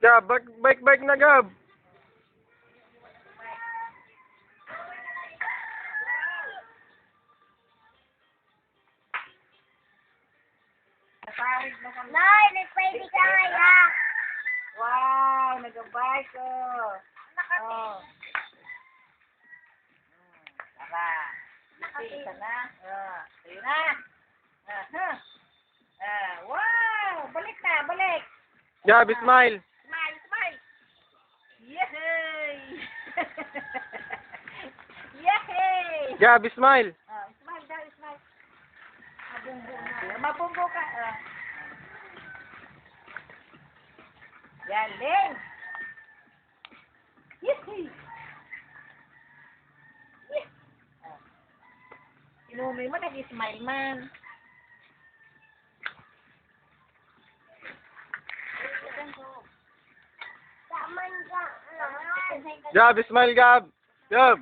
Gab, bike na Gab. Nay, nagpwede ka kaya. Wow, nag-bike ko. Oh. Tara. Isa na. Ayun na. Wow, balik na, balik. Gab, smile. Smile, smile. Yay! Yay! Gab, smile. Smile daw, smile. Mabumbo ka. Galing. Yay! Inumi mo, nag-smile man. Taman ka. Gab, smile Gab. Gab.